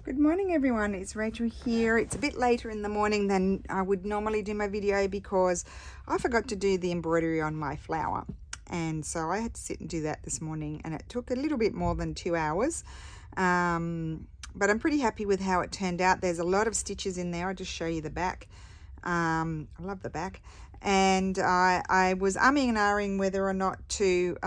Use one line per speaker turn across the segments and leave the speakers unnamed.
Good morning everyone, it's Rachel here. It's a bit later in the morning than I would normally do my video because I forgot to do the embroidery on my flower, and so I had to sit and do that this morning, and it took a little bit more than 2 hours, but I'm pretty happy with how it turned out. There's a lot of stitches in there. I'll just show you the back. I love the back, and I was umming and ahhing whether or not to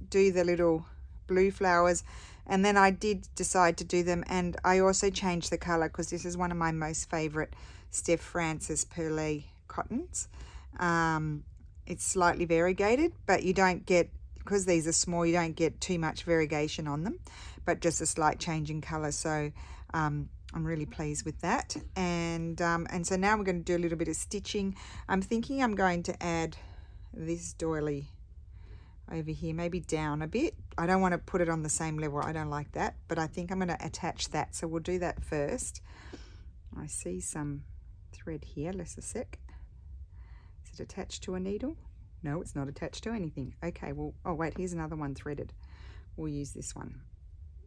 do the little blue flowers, and then I did decide to do them, and I also changed the color because this is one of my most favorite Steph Francis Perle cottons. It's slightly variegated, but you don't get, because these are small, you don't get too much variegation on them, but just a slight change in color. So I'm really pleased with that. And so now we're going to do a little bit of stitching. I'm thinking I'm going to add this doily over here, maybe down a bit. I don't want to put it on the same level. I don't like that, but I think I'm going to attach that. So we'll do that first. I see some thread here. Let's a sec. Is it attached to a needle? No, it's not attached to anything. Okay, well, oh wait, here's another one threaded. We'll use this one.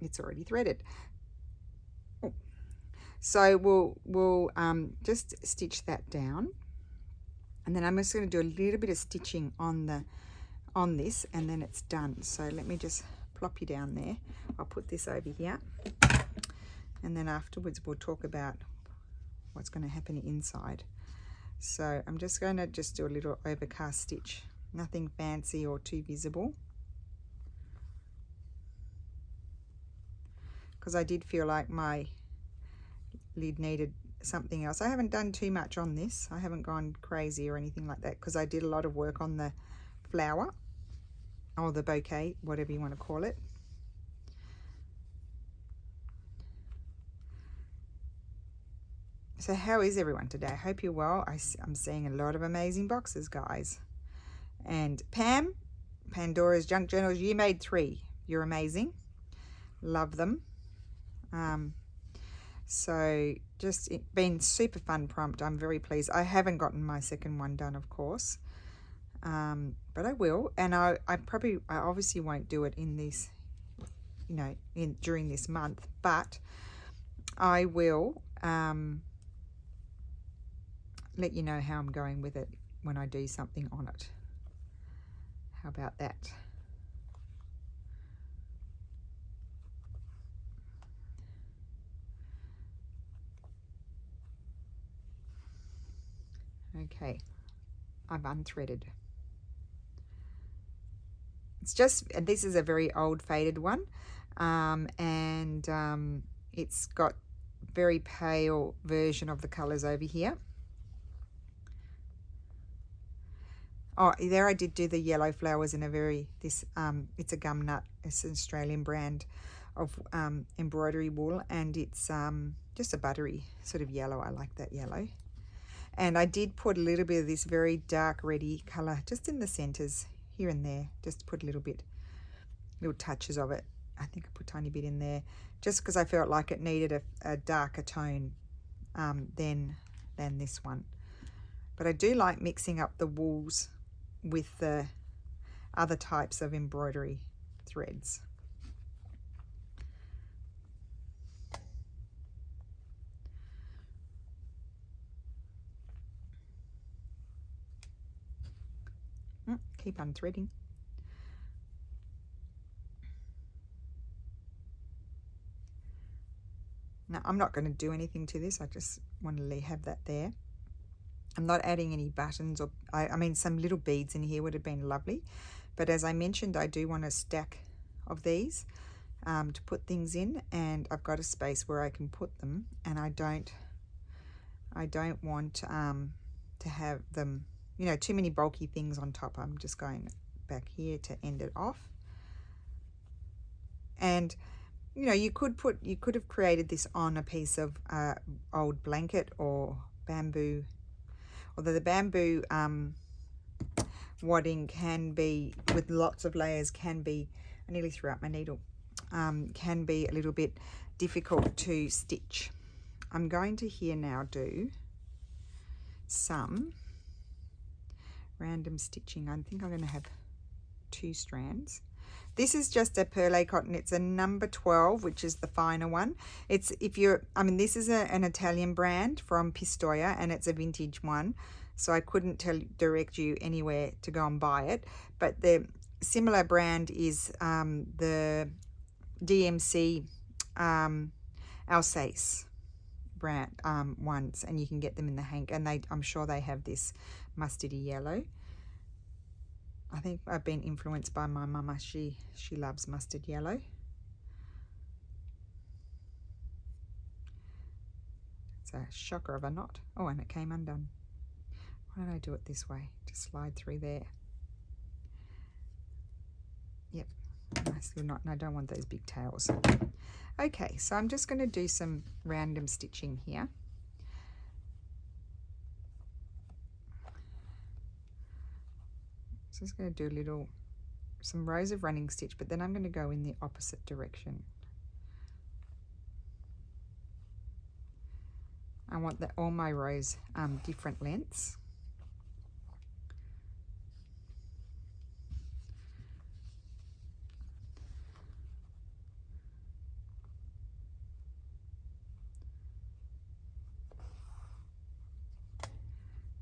It's already threaded. Oh. So we'll just stitch that down, and then I'm just going to do a little bit of stitching on this, and then it's done. So let me just plop you down there. I'll put this over here, and then afterwards we'll talk about what's going to happen inside. So I'm just going to do a little overcast stitch, nothing fancy or too visible, because I did feel like my lid needed something else. I haven't done too much on this. I haven't gone crazy or anything like that, because I did a lot of work on the flower or the bouquet, whatever you want to call it. So how is everyone today? I hope you're well. I'm seeing a lot of amazing boxes, guys. And Pam, Pandora's Junk Journals, you made 3. You're amazing. Love them. So just been super fun prompt. I'm very pleased. I haven't gotten my second one done, of course. But I will, and I obviously won't do it in this, during this month, but I will let you know how I'm going with it when I do something on it. How about that? Okay, I've unthreaded. It's just, this is a very old faded one, and it's got very pale version of the colors over here. Oh, there I did do the yellow flowers in a very, it's a gum nut. It's an Australian brand of embroidery wool, and it's just a buttery sort of yellow. I like that yellow. And I did put a little bit of this very dark reddy color just in the centers here and there, just to put a little touches of it. I think I put a tiny bit in there just because I felt like it needed a darker tone than this one. But I do like mixing up the wools with the other types of embroidery threads. Keep unthreading. Now I'm not going to do anything to this. I just want to have that there. I'm not adding any buttons, or I mean some little beads in here would have been lovely, but as I mentioned, I do want a stack of these to put things in, and I've got a space where I can put them, and I don't want to have them, too many bulky things on top. I'm just going back here to end it off. And you could have created this on a piece of old blanket or bamboo, although the bamboo wadding can be, with lots of layers, can be, I nearly threw out my needle, can be a little bit difficult to stitch. I'm going to here now do some random stitching. I think I'm going to have 2 strands. This is just a perle cotton. It's a number 12, which is the finer one. It's, if you're, I mean, this is an Italian brand from Pistoia, and it's a vintage one. So I couldn't direct you anywhere to go and buy it. But the similar brand is the DMC Alsace brand ones, and you can get them in the hank, and I'm sure they have this mustardy yellow. I think I've been influenced by my mama. She loves mustard yellow. It's a shocker of a knot. Oh, and it came undone. Why don't I do it this way? Just slide through there. Yep, nice little knot, and I don't want those big tails. Okay, so I'm just going to do some random stitching here. So I'm just going to do some rows of running stitch, but then I'm going to go in the opposite direction. I want all my rows different lengths.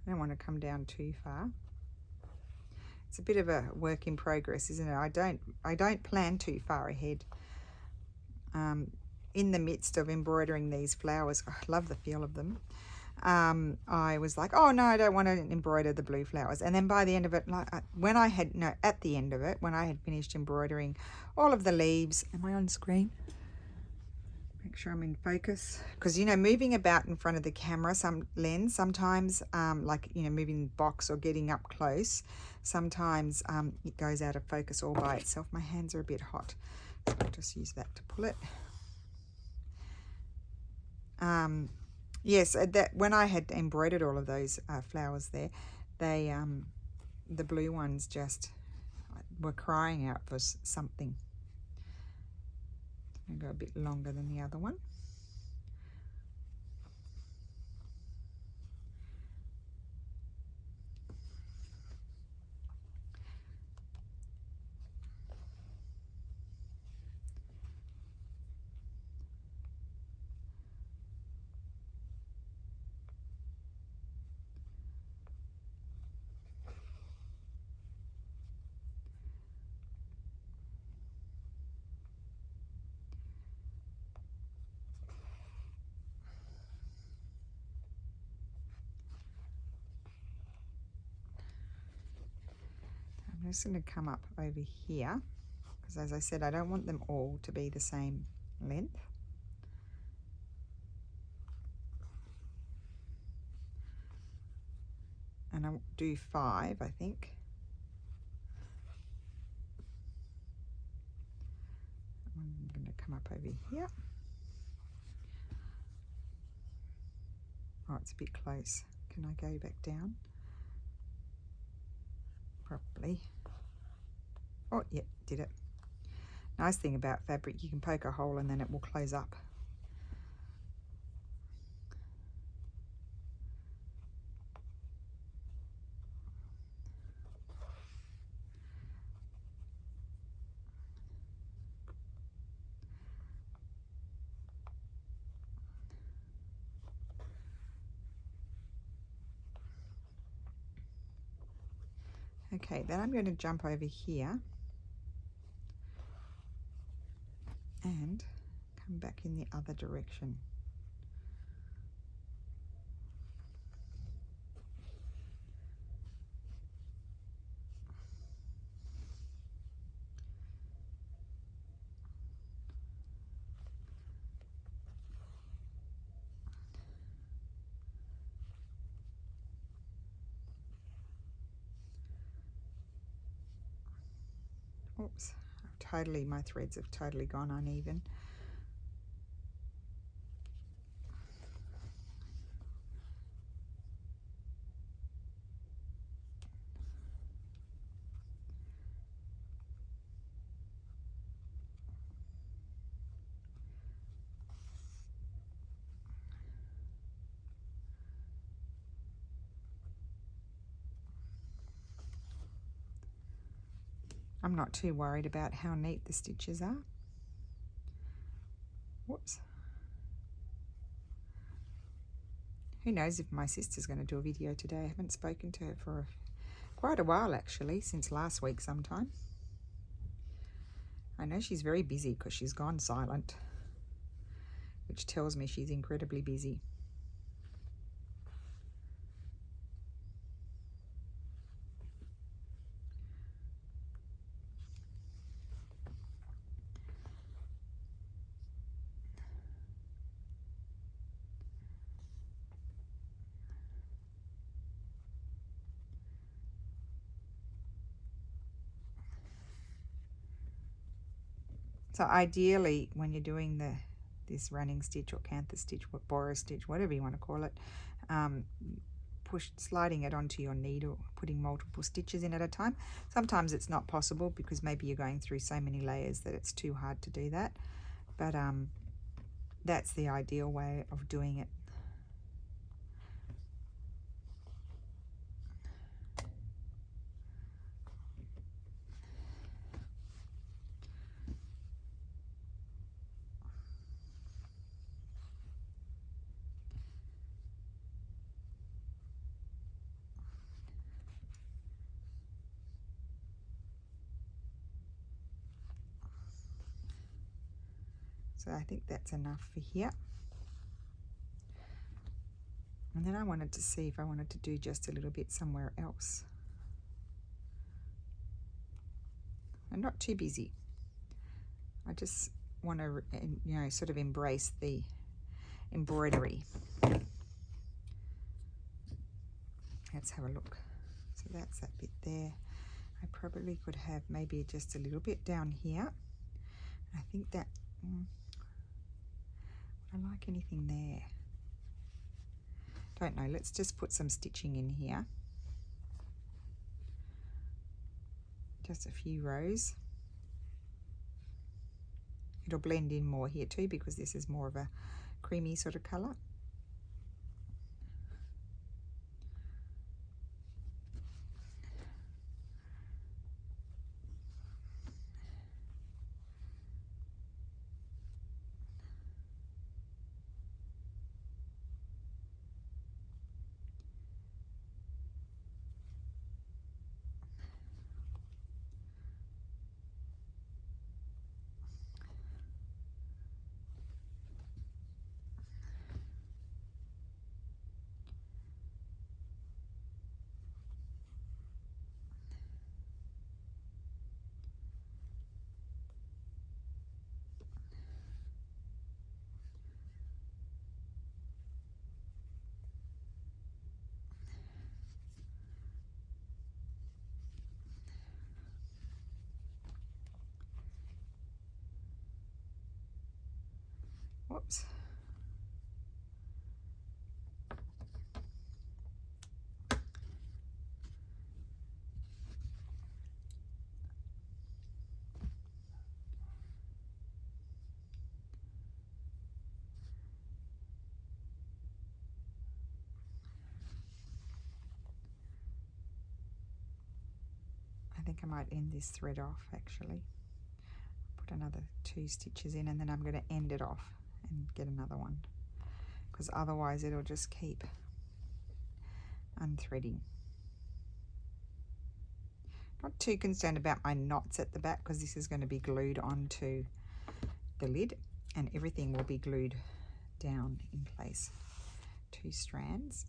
I don't want to come down too far. It's a bit of a work in progress, isn't it? I don't plan too far ahead. In the midst of embroidering these flowers, I love the feel of them. I was like, oh no, I don't want to embroider the blue flowers. And then by the end of it, at the end of it, when I had finished embroidering all of the leaves, am I on screen? Make sure I'm in focus, because moving about in front of the camera, sometimes like moving the box or getting up close, sometimes it goes out of focus all by itself. My hands are a bit hot, so I'll just use that to pull it. Yes, that when I had embroidered all of those flowers there, they the blue ones just were crying out for something. I'm going to go a bit longer than the other one. I'm just going to come up over here, because as I said, I don't want them all to be the same length. And I'll do 5, I think. I'm going to come up over here. Oh, it's a bit close. Can I go back down? Probably. Oh, yeah, did it. Nice thing about fabric, you can poke a hole and then it will close up. Okay, then I'm going to jump over here and come back in the other direction. Oops, my threads have totally gone uneven. I'm not too worried about how neat the stitches are. Whoops. Who knows if my sister's going to do a video today. I haven't spoken to her for quite a while actually, since last week sometime. I know she's very busy because she's gone silent, which tells me she's incredibly busy. So ideally, when you're doing this running stitch or cantha stitch, borrow stitch, whatever you want to call it, sliding it onto your needle, putting multiple stitches in at a time. Sometimes it's not possible because maybe you're going through so many layers that it's too hard to do that. But that's the ideal way of doing it. So I think that's enough for here. And then I wanted to see if I wanted to do just a little bit somewhere else. I'm not too busy. I just want to, you know, sort of embrace the embroidery. Let's have a look. So that's that bit there. I probably could have maybe just a little bit down here. I think that, would I like anything there? Don't know, let's just put some stitching in here. Just a few rows. It'll blend in more here too because this is more of a creamy sort of colour. Whoops. I think I might end this thread off actually. Put another 2 stitches in and then I'm going to end it off and get another one, because otherwise it'll just keep unthreading. Not too concerned about my knots at the back because this is going to be glued onto the lid and everything will be glued down in place. 2 strands.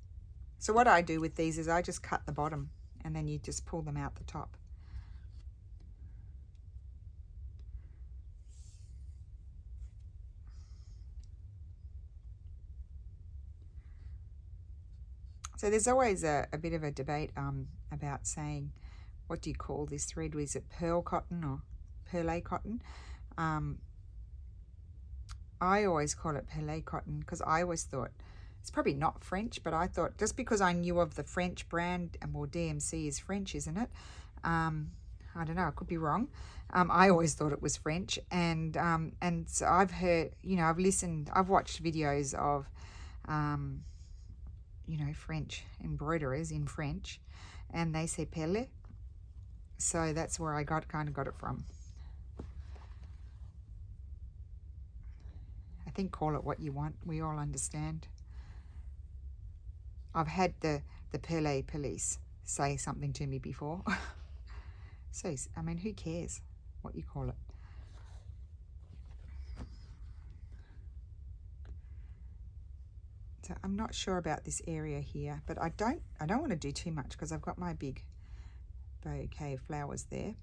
So what I do with these is I just cut the bottom and then you just pull them out the top. So there's always a bit of a debate about saying, what do you call this thread? Is it pearl cotton or perle cotton? I always call it perle cotton because I always thought, it's probably not French, but I thought just because I knew of the French brand, and well, DMC is French, isn't it? I don't know, I could be wrong. I always thought it was French, and so I've heard, you know, I've watched videos of, you know, French embroiderers in French, and they say perle. So that's where I kind of got it from. I think call it what you want. We all understand. I've had the Perle police say something to me before. So, I mean, who cares what you call it? So I'm not sure about this area here, but I don't want to do too much because I've got my big bouquet of flowers there.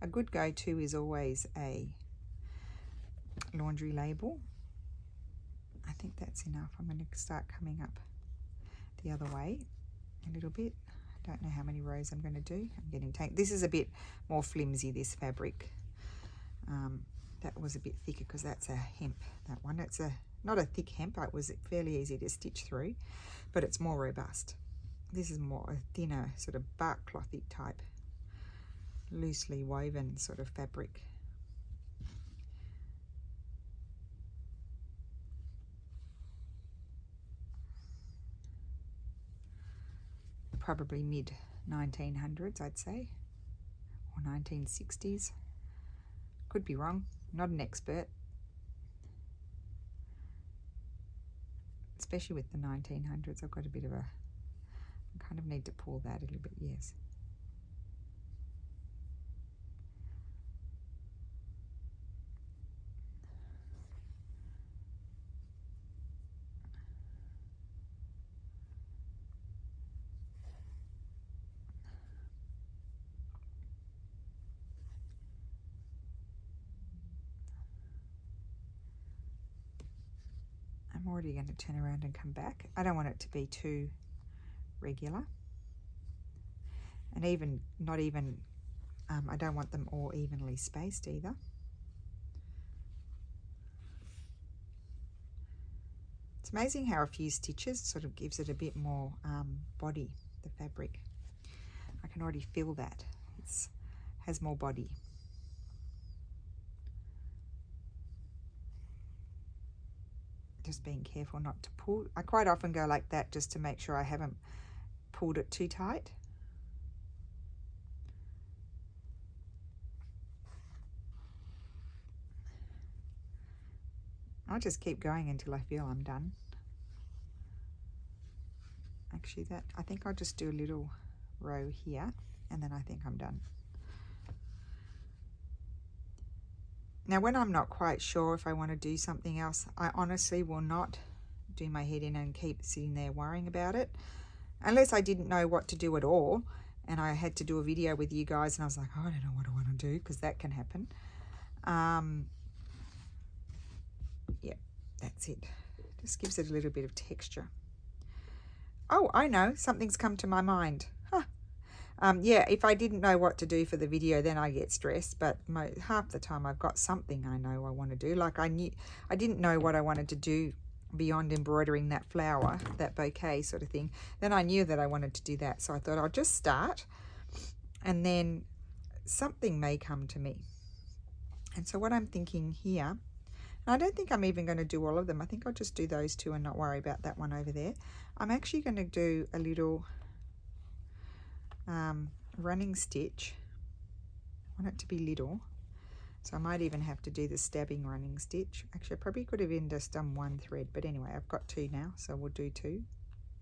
A good go-to is always a laundry label. I think that's enough. I'm going to start coming up the other way a little bit. I don't know how many rows I'm going to do. I'm getting tanked. This is a bit more flimsy, this fabric. That was a bit thicker because that's a hemp, that one. It's not a thick hemp. It was fairly easy to stitch through, but it's more robust. This is more a thinner sort of bark clothy type, loosely woven sort of fabric. Probably mid 1900s, I'd say, or 1960s. Could be wrong, not an expert. Especially with the 1900s, I've got a bit of a, I kind of need to pull that a little bit, yes. I'm already going to turn around and come back. I don't want it to be too regular. And even, not even, I don't want them all evenly spaced either. It's amazing how a few stitches sort of gives it a bit more body, the fabric. I can already feel that. It has more body. Just being careful not to pull. I quite often go like that just to make sure I haven't pulled it too tight. I'll just keep going until I feel I'm done. Actually, I think I'll just do a little row here and then I think I'm done. Now, when I'm not quite sure if I want to do something else, I honestly will not do my head in and keep sitting there worrying about it. Unless I didn't know what to do at all and I had to do a video with you guys and I was like, oh, I don't know what I want to do, because that can happen. Yeah, that's it. Just gives it a little bit of texture. Oh, I know, something's come to my mind. Huh. Yeah, if I didn't know what to do for the video, then I get stressed, but half the time I've got something I know I want to do. Like I didn't know what I wanted to do beyond embroidering that flower, that bouquet sort of thing. Then I knew that I wanted to do that, so I thought I'll just start and then something may come to me. And so what I'm thinking here, and I don't think I'm even going to do all of them. I think I'll just do those two and not worry about that one over there. I'm actually going to do a little running stitch. I want it to be little, so I might even have to do the stabbing running stitch. Actually, I probably could have even just done one thread, but anyway, I've got two now, so we'll do two.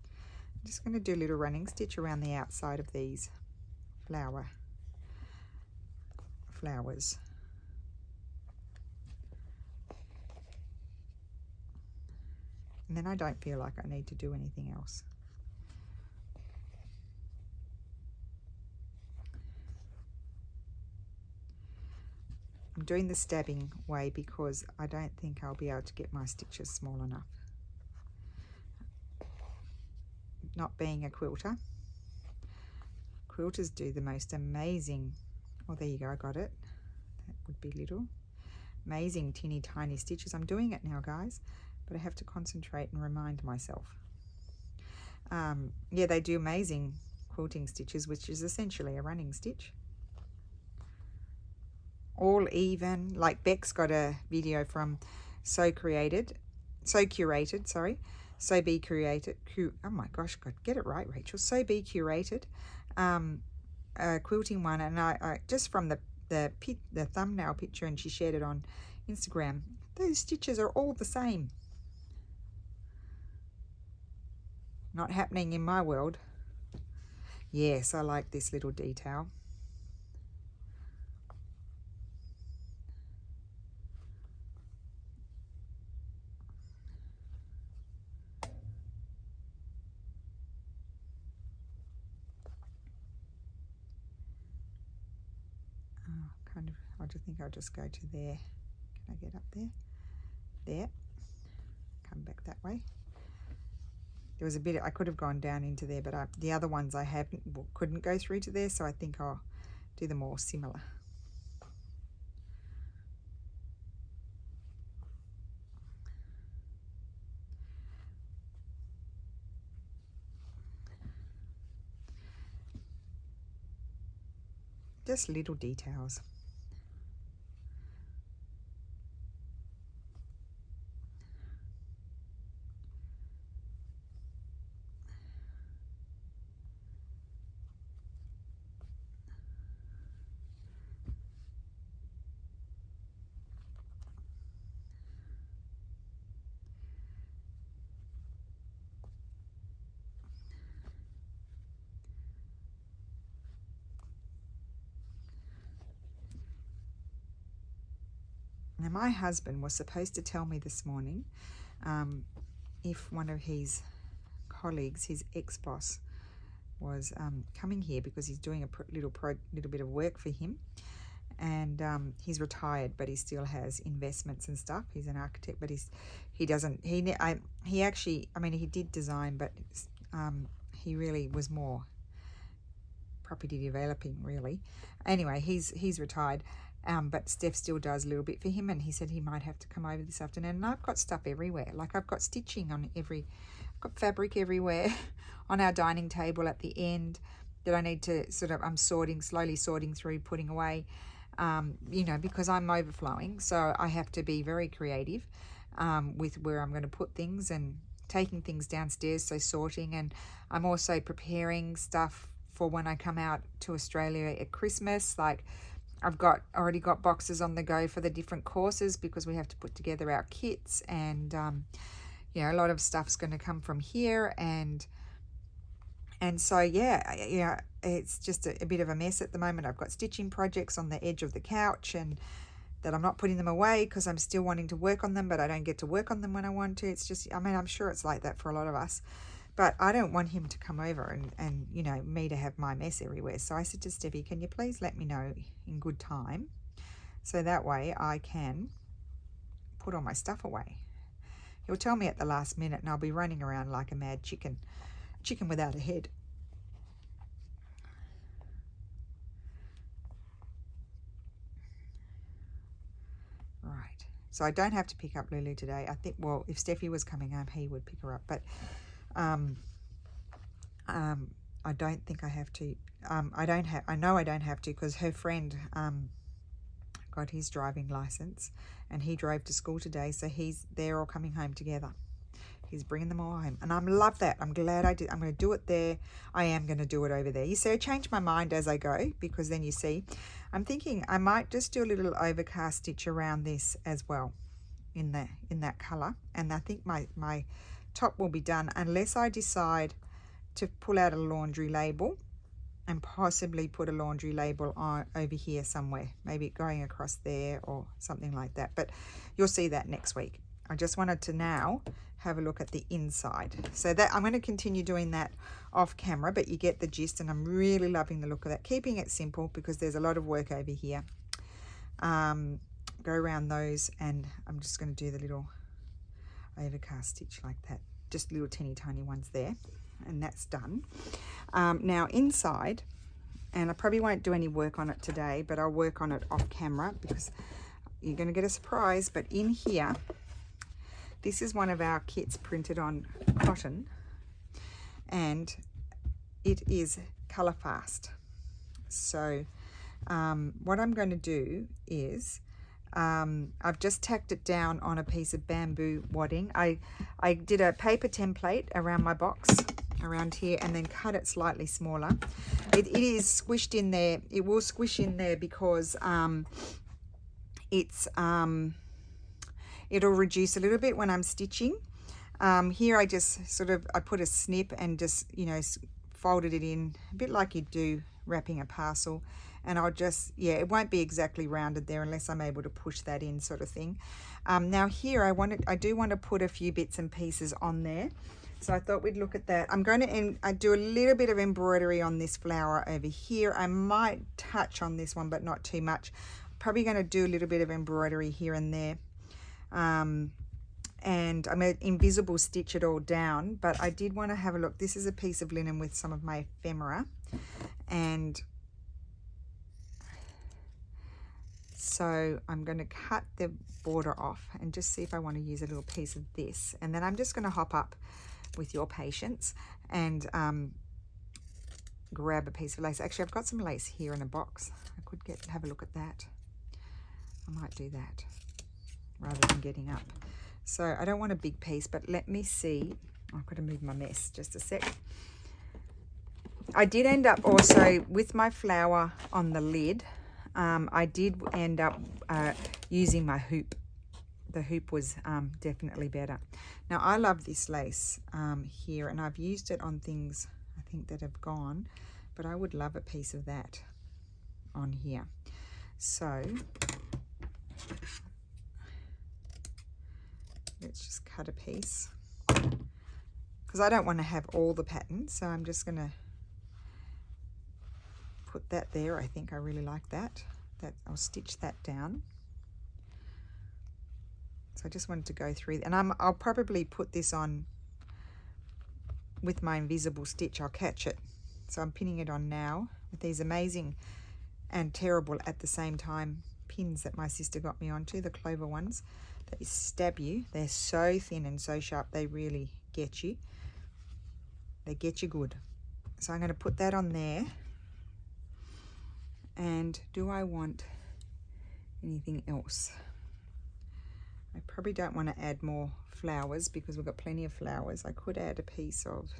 I'm just going to do a little running stitch around the outside of these flowers. And then I don't feel like I need to do anything else. I'm doing the stabbing way because I don't think I'll be able to get my stitches small enough. Not being a quilter. Quilters do the most amazing, oh there you go, I got it. That would be little. Amazing teeny tiny stitches. I'm doing it now, guys, but I have to concentrate and remind myself. Yeah, they do amazing quilting stitches, which is essentially a running stitch. All even, like Beck's got a video from So Curated, sorry, So Be Created, oh my gosh, God, get it right, Rachel. So Be Curated quilting one, and I just from the thumbnail picture, and she shared it on Instagram. Those stitches are all the same. Not happening in my world. Yes, I like this little detail. I'll just go to there. Can I get up there? There. Come back that way. There was a bit, I could have gone down into there, but the other ones I couldn't go through to there, so I think I'll do them all similar. Just little details. Now, my husband was supposed to tell me this morning if one of his colleagues, his ex-boss, was coming here because he's doing a little bit of work for him, and he's retired, but he still has investments and stuff. He's an architect, but he actually, I mean, he did design, but he really was more property developing, really. Anyway, he's retired. But Steph still does a little bit for him, and he said he might have to come over this afternoon. And I've got stuff everywhere. Like, I've got stitching on I've got fabric everywhere on our dining table at the end that I need to I'm slowly sorting through, putting away, you know, because I'm overflowing. So I have to be very creative with where I'm going to put things and taking things downstairs, so sorting. And I'm also preparing stuff for when I come out to Australia at Christmas. Like, I've already got boxes on the go for the different courses because we have to put together our kits, and you know, a lot of stuff's going to come from here, and so yeah, it's just a bit of a mess at the moment. I've got stitching projects on the edge of the couch, and that I'm not putting them away because I'm still wanting to work on them, but I don't get to work on them when I want to. It's just, I mean, I'm sure it's like that for a lot of us. But I don't want him to come over and you know, me to have my mess everywhere. So I said to Steffi, can you please let me know in good time, so that way I can put all my stuff away. He'll tell me at the last minute, and I'll be running around like a mad chicken without a head. Right. So I don't have to pick up Lulu today. I think, well, if Steffi was coming home, he would pick her up. But I don't think I have to. I know I don't have to, because her friend got his driving license, and he drove to school today, so they're all coming home together. He's bringing them all home, and I love that. I'm glad I did. I'm going to do it there. I am going to do it over there. You see, I change my mind as I go, because then you see, I'm thinking I might just do a little overcast stitch around this as well, in that color, and I think my top will be done, unless I decide to pull out a laundry label and possibly put a laundry label on over here somewhere, maybe going across there or something like that. But you'll see that next week. I just wanted to now have a look at the inside. So that I'm going to continue doing that off camera, but you get the gist, and I'm really loving the look of that. Keeping it simple because there's a lot of work over here. Go around those, and I'm just going to do the little overcast stitch like that. Just little teeny tiny ones there, and that's done. Now inside, and I probably won't do any work on it today, but I'll work on it off camera because you're going to get a surprise. But in here, this is one of our kits printed on cotton, and it is color fast. So what I'm going to do is I've just tacked it down on a piece of bamboo wadding. I did a paper template around my box around here and then cut it slightly smaller. It is squished in there. It will squish in there because it'll reduce a little bit when I'm stitching. Here I just I put a snip and just, you know, folded it in a bit like you do wrapping a parcel, and I'll just, yeah, it won't be exactly rounded there unless I'm able to push that in, sort of thing. Now here I do want to put a few bits and pieces on there, so I thought we'd look at that. I'm going to do a little bit of embroidery on this flower over here. I might touch on this one, but not too much. Probably going to do a little bit of embroidery here and there. And I'm going to invisible stitch it all down, but I did want to have a look. This is a piece of linen with some of my ephemera, and so I'm going to cut the border off and just see if I want to use a little piece of this, and then I'm just going to hop up with your patience and grab a piece of lace. Actually, I've got some lace here in a box. I could have a look at that. I might do that rather than getting up. So I don't want a big piece, but let me see. I've got to move my mess just a sec. I did end up also with my flower on the lid. I did end up using my hoop. The hoop was definitely better. Now I love this lace here, and I've used it on things I think that have gone, but I would love a piece of that on here. So let's just cut a piece, because I don't want to have all the pattern, so I'm just going to put that there. I think I really like that. I'll stitch that down. So I just wanted to go through, and I'll probably put this on with my invisible stitch. I'll catch it. So I'm pinning it on now with these amazing and terrible at the same time pins that my sister got me onto, the clover ones. They stab you. They're so thin and so sharp. They really get you. They get you good. So I'm going to put that on there. And do I want anything else? I probably don't want to add more flowers because we've got plenty of flowers. I could add a piece of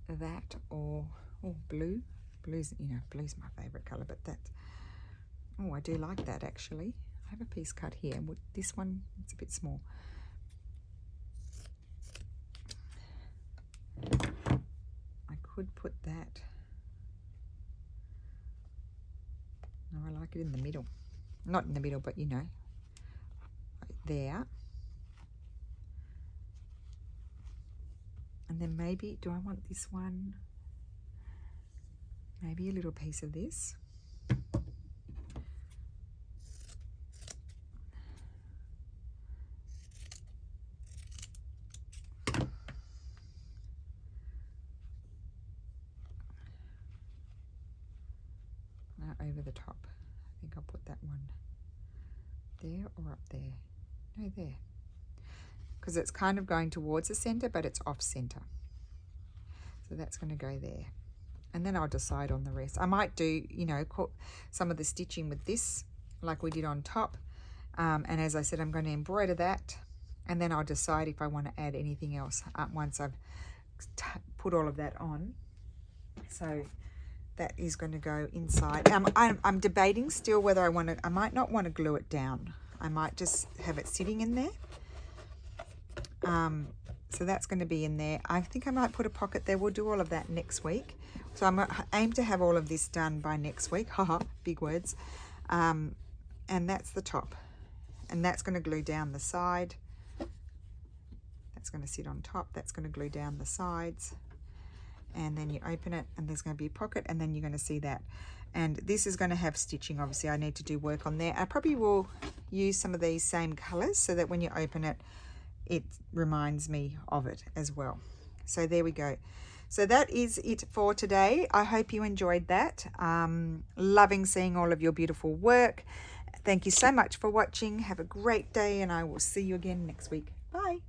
that, or blue. Blue's my favorite color, but I do like that actually. I have a piece cut here. This one, it's a bit small. I could put that. No, I like it in the middle. Not in the middle, but you know, right there. And then maybe, do I want this one? Maybe a little piece of this. Over the top. I think I'll put that one there or up there. No, there. Because it's kind of going towards the center, but it's off center. So that's going to go there. And then I'll decide on the rest. I might do, you know, some of the stitching with this, like we did on top. And as I said, I'm going to embroider that. And then I'll decide if I want to add anything else once I've put all of that on. So that is going to go inside. I'm debating still whether I might not want to glue it down. I might just have it sitting in there. So that's going to be in there. I think I might put a pocket there. We'll do all of that next week. So I'm aim to have all of this done by next week. Haha, big words. And that's the top. And that's going to glue down the side. That's going to sit on top. That's going to glue down the sides. And then you open it and there's going to be a pocket, and then you're going to see that. And this is going to have stitching. Obviously I need to do work on there. I probably will use some of these same colors so that when you open it, it reminds me of it as well. So there we go. So that is it for today. I hope you enjoyed that. Loving seeing all of your beautiful work. Thank you so much for watching. Have a great day, and I will see you again next week. Bye.